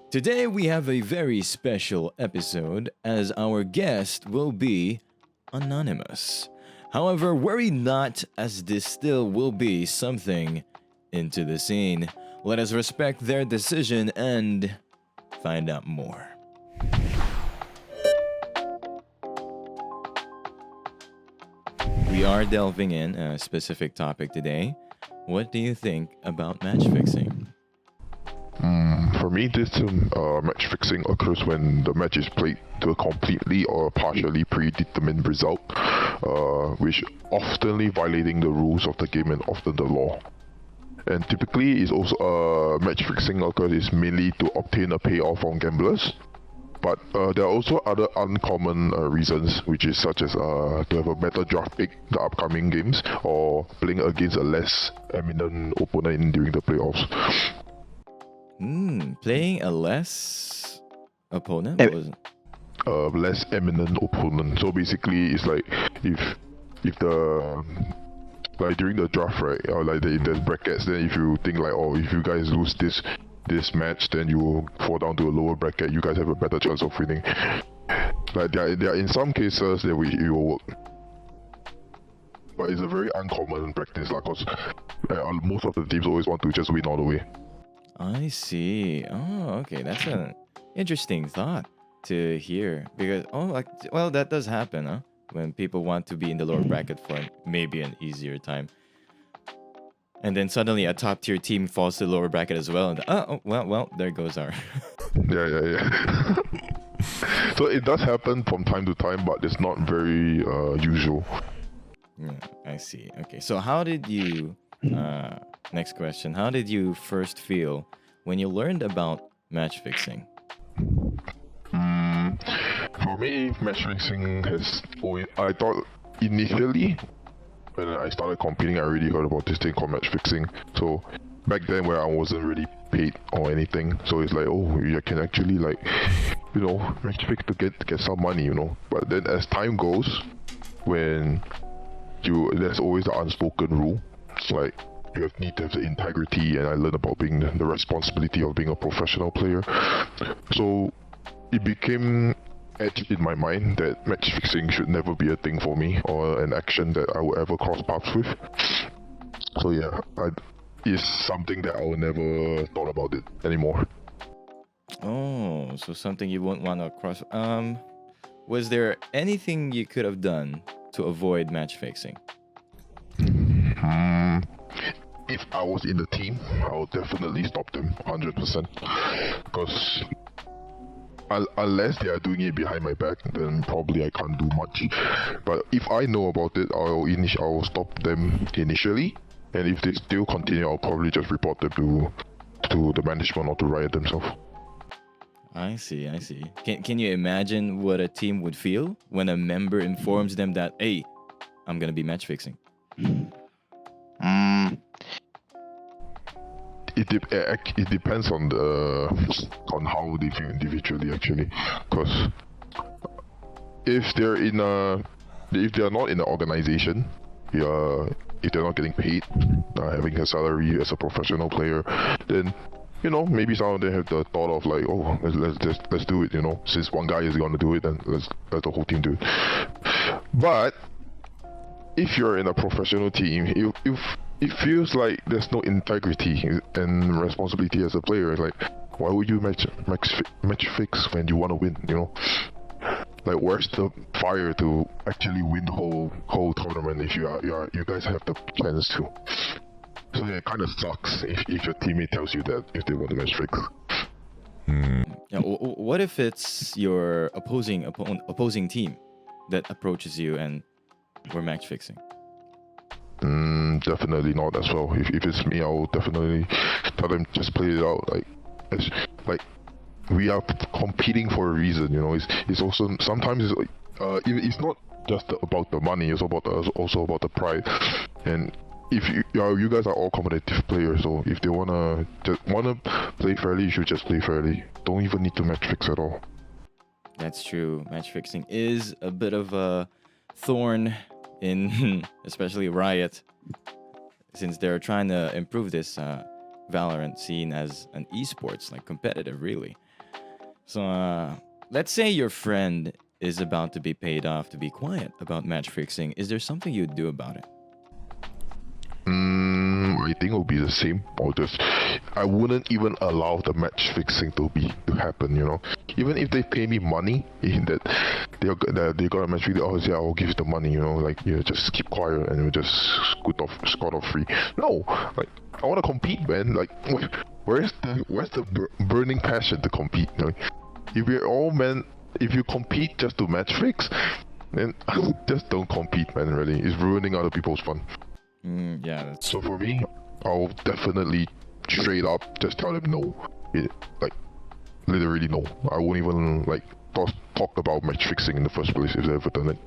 Today we have a very special episode as our guest will be anonymous. However, worry not, as this still will be something into the scene. Let us respect their decision and find out more. We are delving in a specific topic today. What do you think about match fixing? For me, this match fixing occurs when the match is played to a completely or partially predetermined result, which oftenly violating the rules of the game and often the law. And typically, is also match fixing occurs is mainly to obtain a payoff from gamblers. But there are also other uncommon reasons, which is such as to have a better draft pick the upcoming games, or playing against a less eminent opponent during the playoffs. Playing a less opponent? Eh. What was it? Less eminent opponent. So basically, it's like if the like during the draft, right, or like there's brackets. Then if you think like, oh, if you guys lose this match, then you will fall down to a lower bracket. You guys have a better chance of winning. Like there are in some cases that it will work, but it's a very uncommon practice, like, cause most of the teams always want to just win all the way. I see. Oh, okay. That's an interesting thought to hear because that does happen, huh? When people want to be in the lower bracket for maybe an easier time, and then suddenly a top tier team falls to the lower bracket as well, and well, there goes our. Yeah. So it does happen from time to time, but it's not very usual. Yeah, I see. Okay, so how did you? Next question: how did you first feel when you learned about match fixing? For me, matchmaking has always. I thought initially when I started competing, I already heard about this thing called match fixing. So back then, where I wasn't really paid or anything, so it's like, oh, you can actually match fix to get some money, But then as time goes, there's always the unspoken rule. It's like you need to have the integrity, and I learned about being the responsibility of being a professional player. So it became etched in my mind that match fixing should never be a thing for me or an action that I will ever cross paths with. So yeah, it's something that I will never thought about it anymore. Oh, so something you won't want to cross. Was there anything you could have done to avoid match fixing? If I was in the team, I would definitely stop them 100%. Because unless they are doing it behind my back, then probably I can't do much. But if I know about it, I will stop them initially. And if they still continue, I'll probably just report them to the management or to Riot themselves. I see. Can you imagine what a team would feel when a member informs them that, hey, I'm gonna be match fixing? It depends on how they feel individually, actually. Because if they're not in an organization, if they're not getting paid, having a salary as a professional player, then maybe some of them have the thought of like, oh, let's do it. Since one guy is gonna do it, then let's let the whole team do it. But if you're in a professional team, it feels like there's no integrity and responsibility as a player. Like, why would you match fix when you want to win? Like, where's the fire to actually win the whole tournament if you guys have the plans to? So yeah, it kind of sucks if your teammate tells you that if they want to match fix. Yeah, what if it's your opposing team that approaches you and we're match fixing? Definitely not as well. If it's me, I will definitely tell them just play it out. Like we are competing for a reason. It's also sometimes it's not just about the money. It's also about the pride. And if you guys are all competitive players, so if they wanna play fairly, you should just play fairly. Don't even need to match fix at all. That's true. Match fixing is a bit of a thorn in especially Riot, since they're trying to improve this Valorant scene as an esports, like competitive, really. So let's say your friend is about to be paid off to be quiet about match fixing. Is there something you'd do about it? I think it will be the same. Or just, I wouldn't even allow the match fixing to happen. You know, even if they pay me money, in that they got a match fixing, oh yeah, I'll give you the money. You know, like you just keep quiet and you just scot off free. No, like I want to compete, man. Like where's the burning passion to compete? You know? If we're all men, if you compete just to match fix, then just don't compete, man. Really, it's ruining other people's fun. Yeah. So for me, I'll definitely straight up just tell them no. Like literally no. I won't even like talk about match fixing in the first place if they ever done it.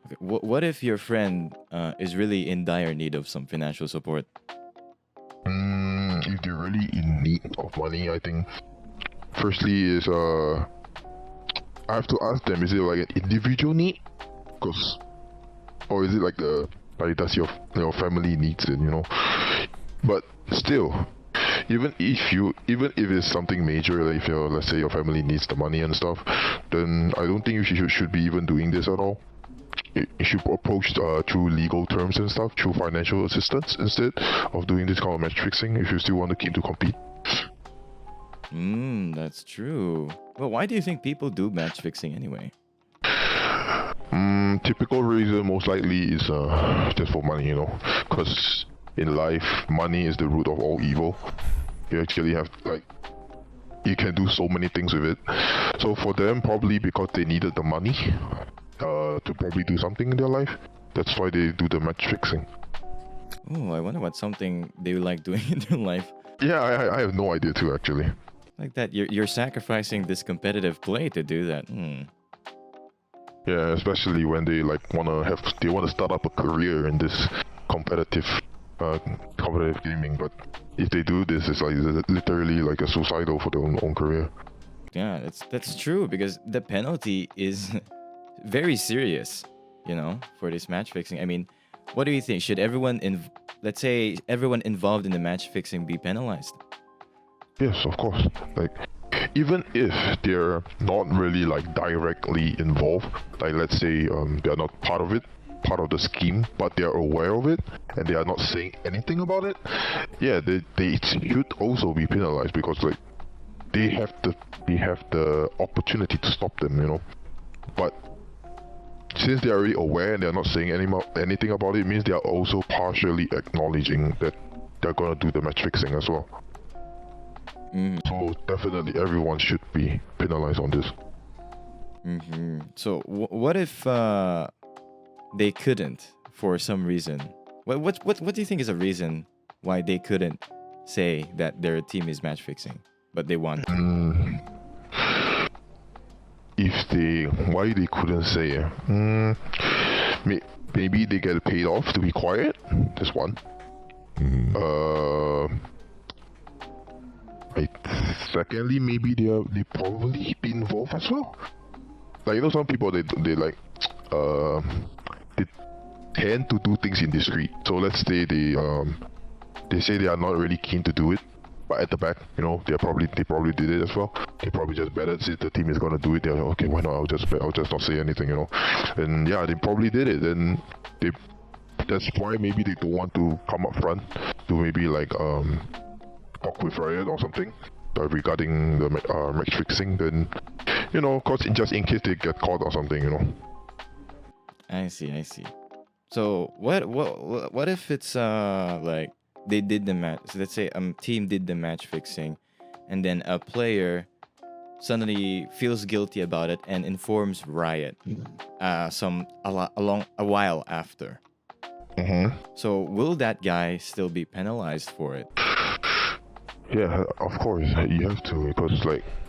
Okay. What if your friend is really in dire need of some financial support? If they're really in need of money, I think firstly is I have to ask them, is it like an individual need? Or is it like does your family needs it, you know? But still, even if it's something major, like if let's say your family needs the money and stuff, then I don't think you should be even doing this at all. You should approach through legal terms and stuff, through financial assistance instead of doing this kind of match fixing if you still want the team to compete. That's true. Well, why do you think people do match fixing anyway? Typical reason most likely is just for money, you know, because in life money is the root of all evil. You actually have you can do so many things with it. So for them, probably because they needed the money to probably do something in their life, that's why they do the match fixing. Oh, I wonder what something they like doing in their life. Yeah, I have no idea too, actually. Like that, you're sacrificing this competitive play to do that. Yeah, especially when they want to start up a career in this competitive gaming. But if they do this, it's like literally like a suicidal for their own career. Yeah, that's true, because the penalty is very serious, you know, for this match fixing. I mean, what do you think? Should let's say everyone involved in the match fixing be penalized? Yes, of course. Like, even if they're not really directly involved, like let's say they're not part of the scheme, but they're aware of it and they are not saying anything about it, yeah, they should also be penalized, because they have the opportunity to stop them, you know. But since they're already aware and they're not saying anything about it, means they are also partially acknowledging that they're gonna do the match fixing as well. So definitely everyone should be penalized on this. So what if they couldn't for some reason? What do you think is a reason why they couldn't say that their team is match fixing, but they want to? Why they couldn't say? Maybe they get paid off to be quiet. That's one. Secondly, maybe they probably be involved as well. Like, you know, some people they tend to do things in discreet. So let's say they say they are not really keen to do it, but at the back, you know, they probably did it as well. They probably just betted, since the team is gonna do it, they're like, okay, why not? I'll just not say anything, you know. And yeah, they probably did it, and that's why maybe they don't want to come up front to maybe talk with Riot or something regarding the match fixing. Then, you know, cause just in case they get caught or something, you know. I see. So what if it's like they did the match? So let's say team did the match fixing, and then a player suddenly feels guilty about it and informs Riot along a while after. So will that guy still be penalized for it? Yeah, of course you have to, because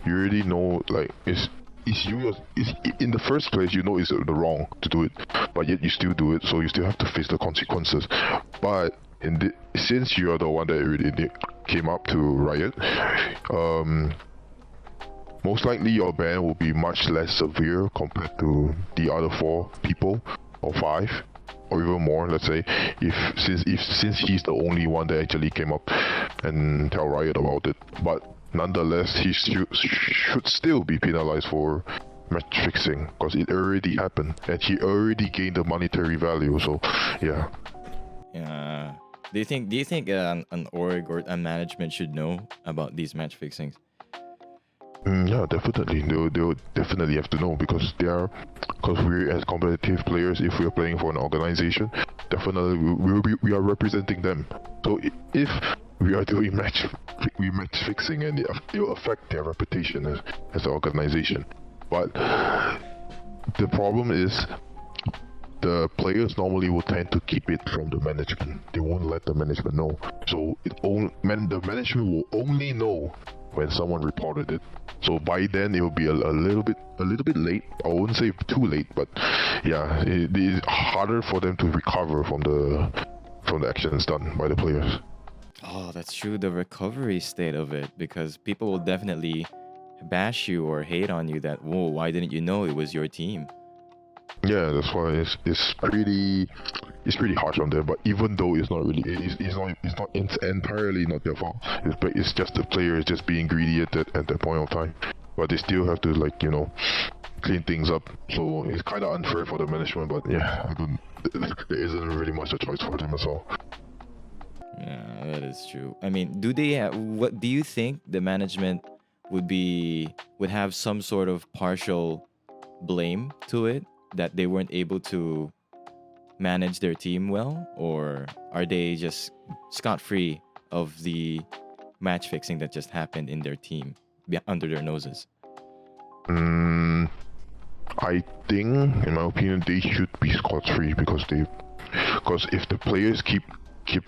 you already know it's in the first place, you know it's the wrong to do it, but yet you still do it, so you still have to face the consequences. But since you're the one that really came up to Riot, most likely your ban will be much less severe compared to the other 4 people or 5. or even more. Let's say since he's the only one that actually came up and tell Riot about it, but nonetheless he should still be penalized for match fixing because it already happened and he already gained the monetary value. So yeah. Yeah. Do you think an org or a management should know about these match fixings? Yeah, definitely. They'll definitely have to know because we as competitive players, if we're playing for an organization, definitely we are representing them. So if we are doing match fixing, and it will affect their reputation as an organization. But the problem is, the players normally will tend to keep it from the management. They won't let the management know. So the management will only know when someone reported it. So by then it will be a little bit late. I wouldn't say too late, but yeah, it is harder for them to recover from the actions done by the players. Oh, that's true. The recovery state of it, because people will definitely bash you or hate on you that, whoa, why didn't you know it was your team? Yeah, that's why it's pretty harsh on them. But even though it's entirely not their fault. It's just the players just being greedy at that point of time. But they still have to clean things up. So it's kind of unfair for the management. But yeah, there isn't really much a choice for them as well. Yeah, that is true. I mean, what do you think the management would have some sort of partial blame to it, that they weren't able to manage their team well, or are they just scot-free of the match fixing that just happened in their team under their noses? I think, in my opinion, they should be scot-free because if the players keep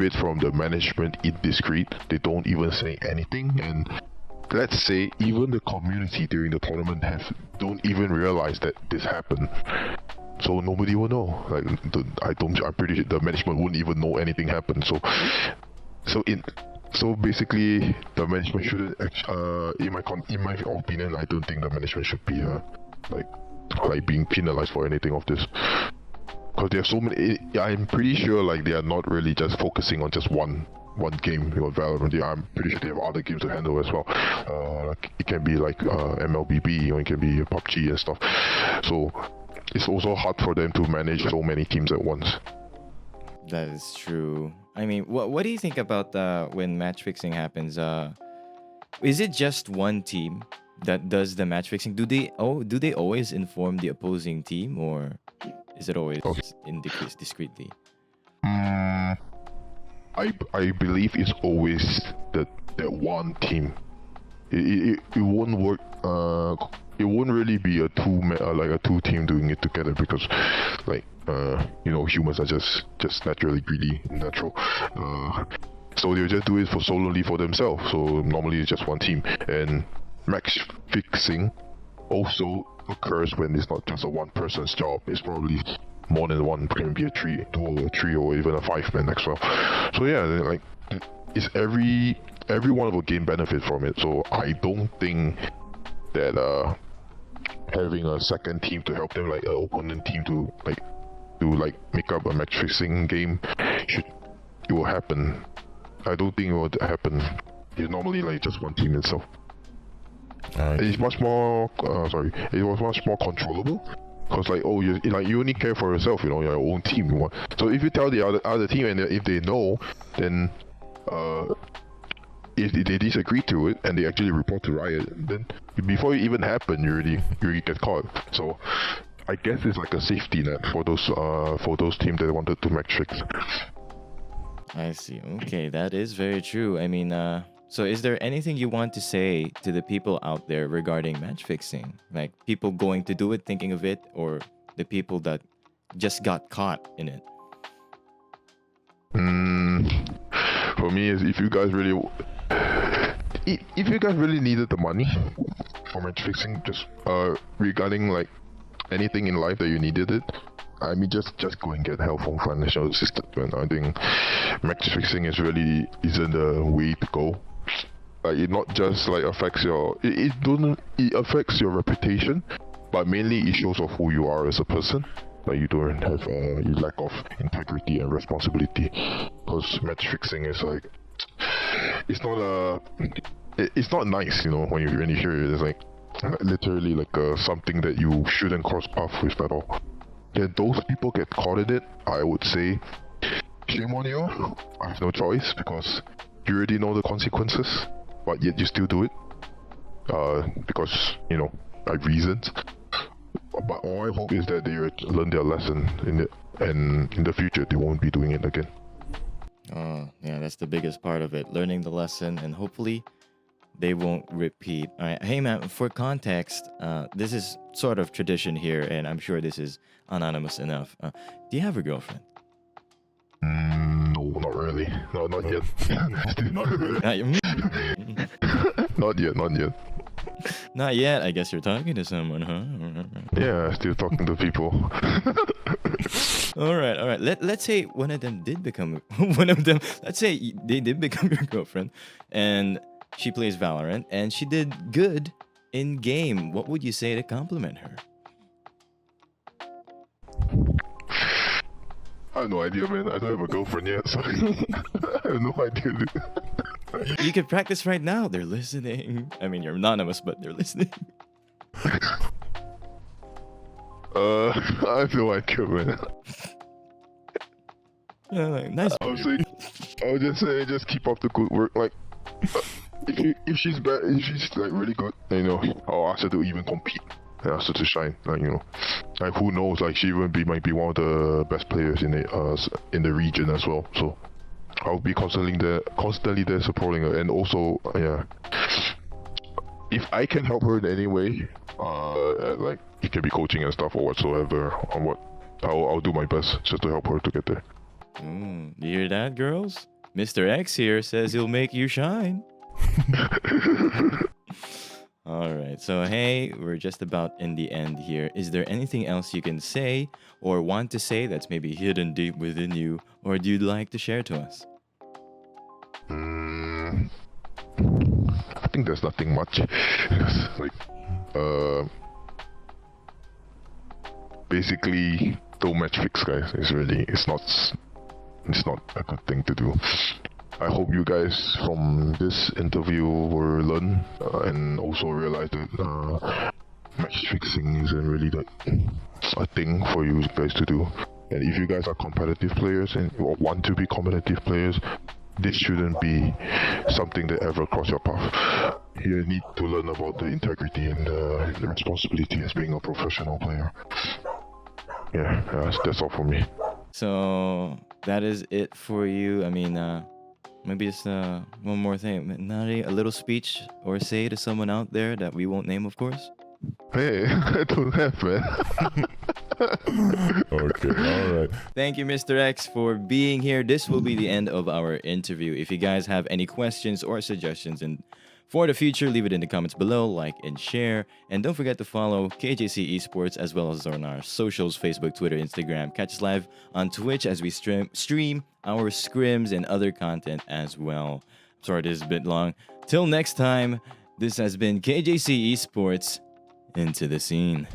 it from the management indiscreet, they don't even say anything, and let's say even the community during the tournament don't even realize that this happened. So nobody will know. I'm pretty sure the management wouldn't even know anything happened. So basically, the management shouldn't. In my opinion, I don't think the management should be being penalized for anything of this. Because there are so many. I'm pretty sure they are not really just focusing on just one game, Valorant. I'm pretty sure they have other games to handle as well. It can be MLBB, or it can be PUBG and stuff. So it's also hard for them to manage so many teams at once. That is true. I mean, what do you think about when match fixing happens? Is it just one team that does the match fixing? Do they always inform the opposing team, or is it always discreetly? I believe it's always that one team. It won't work. It won't really be a two team doing it together because humans are just naturally greedy, natural. So they'll just do it solely for themselves. So normally it's just one team, and match fixing also occurs when it's not just a one person's job. It's probably more than one. It can be a three or even a 5-man as well. So yeah, it's everyone will gain benefit from it. So I don't think that having a second team to help them, an opponent team to make up a match fixing game, it will happen. I don't think it will happen. It's normally just one team itself. It's much more it was much more controllable. Because you only care for yourself, your own team. So if you tell the other team, and if they know, then if they disagree to it and they actually report to Riot, then before it even happened, you already get caught. So I guess it's like a safety net for those teams that wanted to match fix. I see. Okay, that is very true. I mean, so is there anything you want to say to the people out there regarding match fixing? Like people going to do it, thinking of it, or the people that just got caught in it? For me, is if you guys really needed the money for match fixing, just regarding anything in life that you needed it, I mean, just go and get help from financial assistance. Man, I think match fixing isn't the way to go. It not just affects it affects your reputation, but mainly it shows of who you are as a person. Like you don't have you lack of integrity and responsibility. Because match fixing is like it's not it's not nice, you know, when you hear it. It's like literally like something that you shouldn't cross path with at all. Yeah, those people get caught in it. I would say shame on you. I have no choice because you already know the consequences, but yet you still do it. Because you know, like reasons. But all I hope is that they learn their lesson in it, and in the future they won't be doing it again. Oh, yeah, that's the biggest part of it. Learning the lesson, and hopefully they won't repeat. All right. Hey, man, for context, this is sort of tradition here, and I'm sure this is anonymous enough. Do you have a girlfriend? No, not really. No, not yet. Not yet, not yet. Not yet. I guess you're talking to someone, huh? Yeah, still talking to people. All right, all right. Let's say one of them did become one of them. Let's say they did become your girlfriend, and she plays Valorant, and she did good in game. What would you say to compliment her? I have no idea, man. I don't have a girlfriend yet, so I have no idea. You can practice right now. They're listening. I mean, you're anonymous, but they're listening. I have no idea, man. Nice. I would just say, just keep up the good work. Like, if she's bad, if she's like really good, you know, I'll ask her to even compete. I ask her to shine. Like, you know, like who knows? Like she might be one of the best players in the region as well. So I'll be constantly there supporting her, and also, yeah, if I can help her in any way, like it can be coaching and stuff or whatsoever, on what I'll do my best just to help her to get there. You hear that, girls? Mr. X here says he'll make you shine. All right. So, hey, we're just about in the end here. Is there anything else you can say or want to say that's maybe hidden deep within you, or do you like to share to us? I think there's nothing much. Like, basically, don't match fix, guys. It's not a good thing to do. I hope you guys from this interview will learn and also realize that match fixing isn't really like a thing for you guys to do. And if you guys are competitive players and or want to be competitive players, this shouldn't be something that ever cross your path. You need to learn about the integrity and the responsibility as being a professional player. Yeah, that's all for me. So, that is it for you. I mean, maybe just one more thing. Nari, a little speech or say to someone out there that we won't name, of course. Hey, I don't have, man. Okay, all right. Thank you, Mr. X, for being here. This will be the end of our interview. If you guys have any questions or suggestions for the future, leave it in the comments below, like and share. And don't forget to follow KJC Esports as well as on our socials, Facebook, Twitter, Instagram. Catch us live on Twitch as we stream our scrims and other content as well. Sorry, this is a bit long. Till next time, this has been KJC Esports. Into the scene.